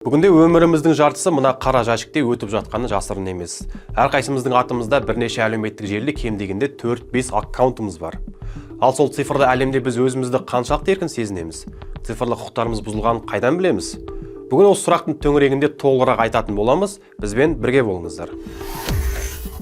Бүгінде өміріміздің жартысы мына қара жәшікте өтіп жатқаны жасырын емес. Әрқайсымыздың атымызда бірнеше әлеуметтік желіде кем дегенде 4-5 аккаунтымыз бар. Ал сол цифрлы әлемде біз өзімізді қаншалықты еркін сезінеміз? Цифрлы құқықтарымыз бұзылғанын қайдан білеміз? Бүгін осы сұрақтың төңірегінде толығырақ айтатын боламыз. Бізбен бірге болыңыздар.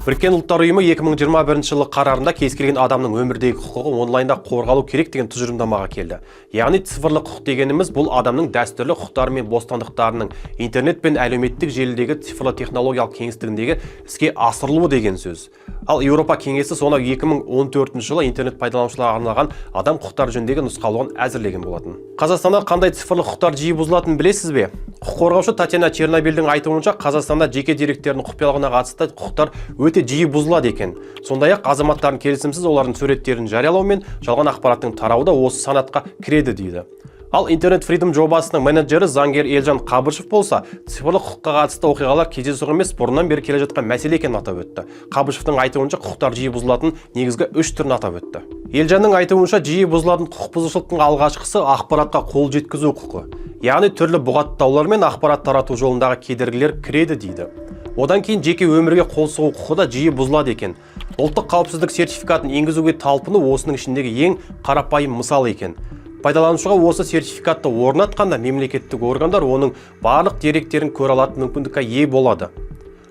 Біріккен ұлттар ұйымы 2021 жылы қарарында кез келген адамның өмірдегі құқығы онлайнда қорғалу керек деген тұжырымдамаға келді. Яғни цифрлы құқық дегеніміз бұл адамның дәстүрлі құқықтары мен бостандықтарының интернет пен әлеуметтік желідегі цифрлы технологиялық кеңістігіндегі іске асырылуы деген сөз. Ал Еуропа кеңесі сонау 2014 жылы интернет пайдаланушыларға арналған адам құқықтары жөніндегі нұсқаулығын әзірлеген болатын. Қазақстанда қандай цифрлы құқықтар жиі бұзылатынын білесіз бе? Құқық қорғаушы Татьяна Чернобельдің айтуынша, Қазақстанда жеке деректердің құпиялығына қатысты құқықтар өте жиі бұзылады екен. Сондай-ақ азаматтардың келісімсіз олардың суреттерін жариялау мен жалған ақпараттың тарауы да осы санатқа кіреді дейді. Ал Internet Freedom жобасының менеджері заңгер Елжан Қабышев болса, цифрлы құқыққа қатысты оқиғалар кездейсоқ емес, бұрыннан бері келе жатқан мәселе екенін атап өтті. Қабышевтың айтуынша, құқықтар жиі бұзылатын негізгі 3 түрін атап өтті. Елжанның айтуынша, жиі бұзылатын құқық бұзушылықтың алғашқысы ақпаратқа қол жеткізу құқы. Яғни түрлі бұғаттаулар мен ақпарат тарату жолындағы кедергілер кіреді дейді. Одан кейін жеке өмірге қол сұғу құқы да жиі бұзылады екен. Ұлттық қауіпсіздік сертификатын енгізуге талпыну осының ішіндегі ең қарапайым мысал екен. Пайдаланушыға осы сертификатты орнатқанда мемлекеттік органдар оның барлық деректерін көре алатын мүмкіндікке ие болады.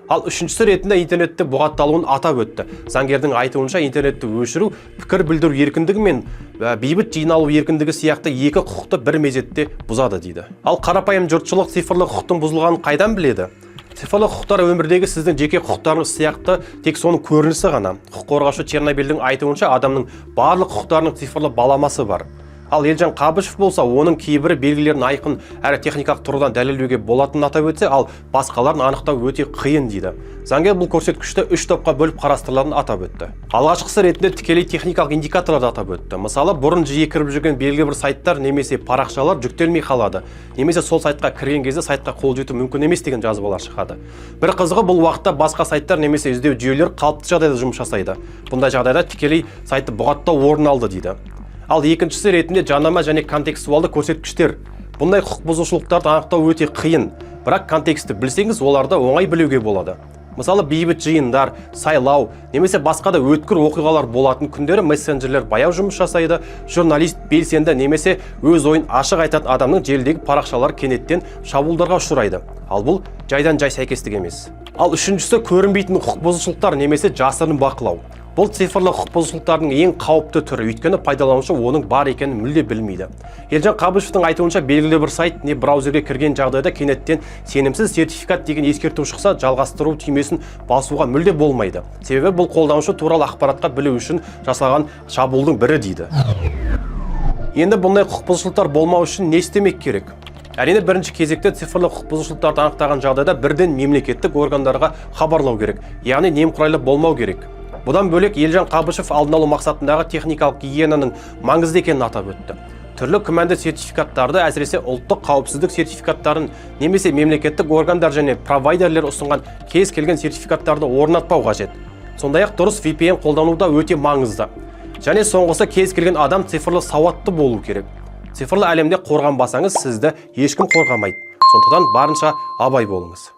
Ал үшіншісі ретінде интернетте бұғатталуын атап өтті. Заңгердің айтуынша, интернетті өшіру, пікір білдіру еркіндігі мен бейбіт жиналу еркіндігі сияқты екі құқықты бір мезетте бұзады дейді. Ал қарапайым жұртшылық цифрлы құқықтың бұзылғанын қайдан біледі? Цифрлы құқықтар өмірдегі сіздің жеке құқықтарыңыз сияқты тек соның көрінісі ғана. Құқық қорғаушы Чернобельдің айтуынша, адамның барлық құқықтарының цифрлы баламасы бар. Ал Елжан Қабышев болса, оның кейбірі белгілерін айқын әрі техникалық тұрғыдан дәлелдеуге болатынын атап өтсе, ал басқаларын анықтау өте қиын дейді. Заңгер бұл көрсеткішті 3 топқа бөліп қарастырылатынын атап өтті. Алғашқысы ретінде тікелей техникалық индикаторларды атап өтті. Мысалы, бұрын жиі кіріп жүрген белгілі бір сайттар немесе парақшалар жүктелмей қалады. Немесе сол сайтқа кірген кезде сайтқа қол жету мүмкін емес деген жазбалар шығады. Бір қызығы, бұл уақытта басқа сайттар немесе іздеу жүйелері қалыпты жағдайда жұмыс жасайды. Бұндай жағдайда тікелей сайтты бұғаттау орын алды дейді. Ал екіншісі ретінде жанама және контекстуалды көрсеткіштер. Бұндай құқық бұзушылықтарды анықтау өте қиын, бірақ контексті білсеңіз, оларды оңай білуге болады. Мысалы, бейбіт жиындар, сайлау, немесе басқа да өткір оқиғалар болатын күндері мессенджерлер баяу жұмыс жасайды, журналист белсенді немесе өз ойын ашық айтатын адамның желідегі парақшалар кенеттен шабуылдарға ұшырайды. Ал бұл жайдан жай сәйкестік емес. Ал үшіншісі көрінбейтін құқық бұзушылықтар немесе жасырын бақылау. Бұл цифрлы құқық бұзушылықтардың ең қауіпті түрі, өйткені пайдаланушы оның бар екенін мүлде білмейді. Елжан Қабышевтың айтуынша, белгілі бір сайт не браузерге кірген жағдайда кенеттен сенімсіз сертификат деген ескерту шықса, жалғастыру түймесін басуға мүлде болмайды. Себебі бұл қолданушы туралы ақпаратқа білу үшін жасалған шабуылдың бірі дейді. Енді бұндай құқық бұзушылықтар болмау үшін не істемек керек? Әрине, бірінші кезекте цифрлы құқық бұзушылықтарды анықтаған жағдайда бірден мемлекеттік органдарға хабарлау керек, яғни немқұрайлы болмау керек. Бұдан бөлек, Елжан Қабышев алдын алу мақсатындағы техникалық гигиенаның маңызды екенін атап өтті. Түрлі күмәнді сертификаттарды, әсіресе ұлттық қауіпсіздік сертификаттарын немесе мемлекеттік органдар және провайдерлер ұсынған кез келген сертификаттарды орнатпау қажет. Сондай-ақ дұрыс VPN қолдану да өте маңызды. Және соңғысы, кез келген адам цифрлы сауатты болу керек. Цифрлы әлемде қорғанбасаңыз, сізді ешкім қорғамайды. Сондықтан барынша абай болыңыз.